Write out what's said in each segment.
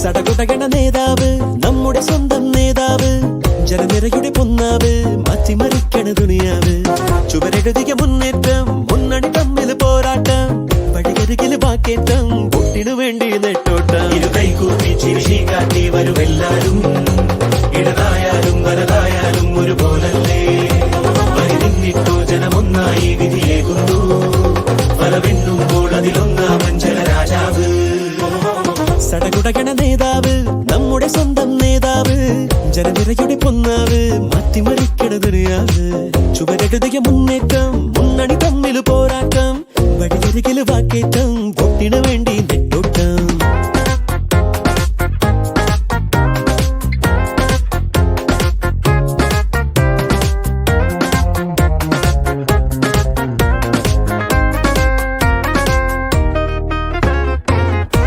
സടകുടകണ നേതാവ്, നമ്മുടെ സ്വന്തം നേതാവ്, ജനനിരയുടെ പൊന്നാവ്, മാറ്റിമറിക്കണ ദുനിയാവ്. ചുവരെഴുതിയ മുന്നേറ്റം, മുന്നണി തമ്മിൽ പോരാട്ടം, വഴികരികില് വാക്കേറ്റം, പൊട്ടിനു വേണ്ടി നെട്ടോട്ടം. ഇരുകൈകൂപ്പി ചിരിശി കാട്ടി വരുമെല്ലാരും, ഇടതായാലും വലതായാലും ഒരുപോലല്ലേ. വരി നിന്നിട്ടു ജനമൊന്നായി വിധിയേകുന്നു, ഫലമെണ്ണുമ്പോൾ അതിലൊന്നാമൻ ജനരാജാവ്. സടകുടകണ നേതാവ്, നമ്മുടെ സ്വന്തം നേതാവ്, ജനനിരയുടെ പൊന്നാവ്, മാറ്റിമറിക്കണ ദുനിയാവ്. ചുവരെഴുതിയ മുന്നേറ്റം, മുന്നണി തമ്മിൽ പോരാട്ടം, വഴിയരികില് വാക്കേറ്റം, പൊട്ടിനു വേണ്ടി നെട്ടോട്ടം.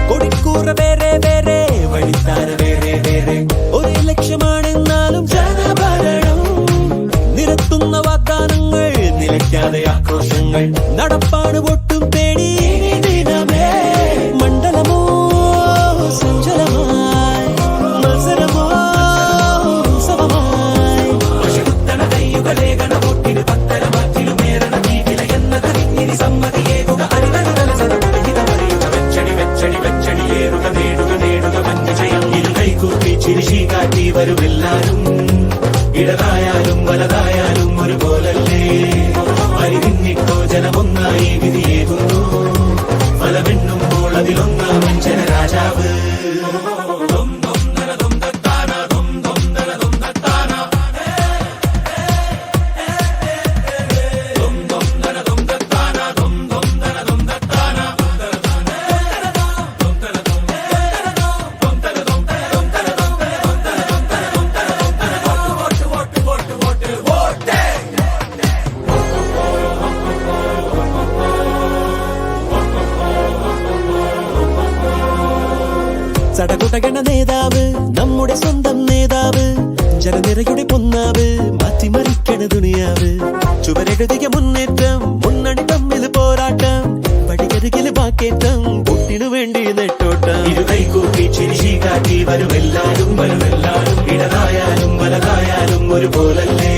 കൊടിക്കൂറ വേറെ വേറെ, വഴിത്താര വേറെ വേറെ, ഒരേ ലക്ഷ്യമാണെന്നാലും ജനഭരണം. നിരത്തുന്ന വാഗ്ദാനങ്ങൾ, നിലയ്ക്കാതെ ആക്രോശങ്ങൾ, നടപ്പാണ് ഒട്ടും പേടി ദിനമേ. മണ്ഡലമോ സഞ്ചലമായി, മത്സരമോ ഉത്സവമായി. കൈയുകളെ ഗണവോട്ടിന് പത്തര മാറ്റിലുമേറണ വീട്ടില എന്നതറിഞ്ഞിനി സമ്മതിയേകുക അരിതല സദപുരഹിതമറിയുക. വെച്ചടി വെച്ചടി വെച്ചടിയേറുക, നേടുക നേടുക വന്യജയം. ഇരുകൈകൂപ്പി ചിരിശി കാട്ടി വരുമെല്ലാരും, ഇടതായാലും വലതായാലും ഒരുപോലല്ലേ. വരി നിന്നിട്ടോ ജനമൊന്നായി വിധിയേകുന്നു, ഫലമെണ്ണുമ്പോൾ അതിലൊന്നാമൻ ജനരാജാവ്. സടകുടകണ നേതാവ്, നമ്മുടെ സ്വന്തം നേതാവ്, ജനനിരയുടെ പൊന്നാവ്, മാറ്റിമറിക്കണ ദുനിയാവ്. ചുവരെഴുതിയ മുന്നേറ്റം, മുന്നണി തമ്മിൽ പോരാട്ടം, വഴിയരികില് വാക്കേറ്റം, പൊട്ടിനു വേണ്ടി നെട്ടോട്ടം. ഇരുകൈകൂപ്പി ചിരിശി കാട്ടി വരുമെല്ലാരും, ഇടതായാലും വലതായാലും ഒരുപോലല്ലേ.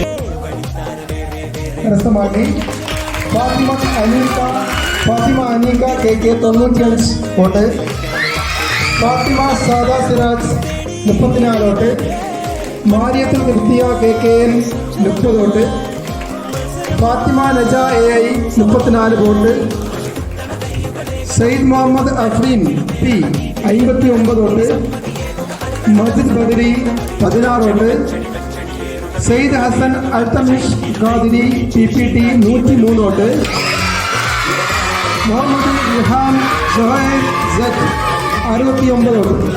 കരസ്ഥമാക്കി Fathima Aneeka KK 95 vote, Fathima Sadha Siraj 34 vote, Mariyathul നിർത്തിയ KKN 30 vote, Fathima Naja AI 34 vote, Sayyid Muhammad Afreen P 59 vote, Majid Badari 16 vote, Sayyid Hasan Althamish Khadiri PPT 103 vote, Muhammad Ilham Shuhaib Z 69 vote.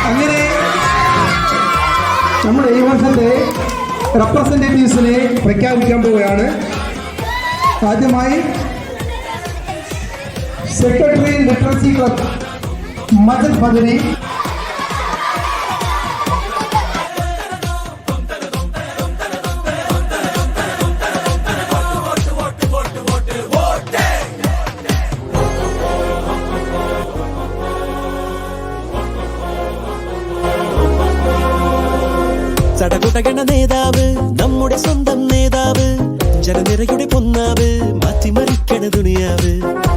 അങ്ങനെ നമ്മുടെ ഈ വർഷത്തെ റെപ്രസെൻറ്റേറ്റീവ്സിനെ പ്രഖ്യാപിക്കാൻ പോവുകയാണ്. ആദ്യമായി secretary literacy club Majid Badari, സടകുടകണ നേതാവ്, നമ്മുടെ സ്വന്തം നേതാവ്, ജനനിരയുടെ പൊന്നാവ്, മാറ്റിമറിക്കണ ദുനിയാവ്.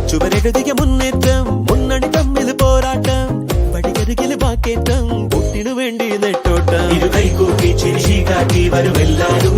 ചുവരെഴുതിയ മുന്നേറ്റം, മുന്നണി തമ്മിൽ പോരാട്ടം, വഴിയരികില് വാക്കേറ്റം, പൊട്ടിനു വേണ്ടി നെട്ടോട്ടം. ഇരുകൈകൂപ്പി ചിരിശി കാട്ടി വരുമെല്ലാരും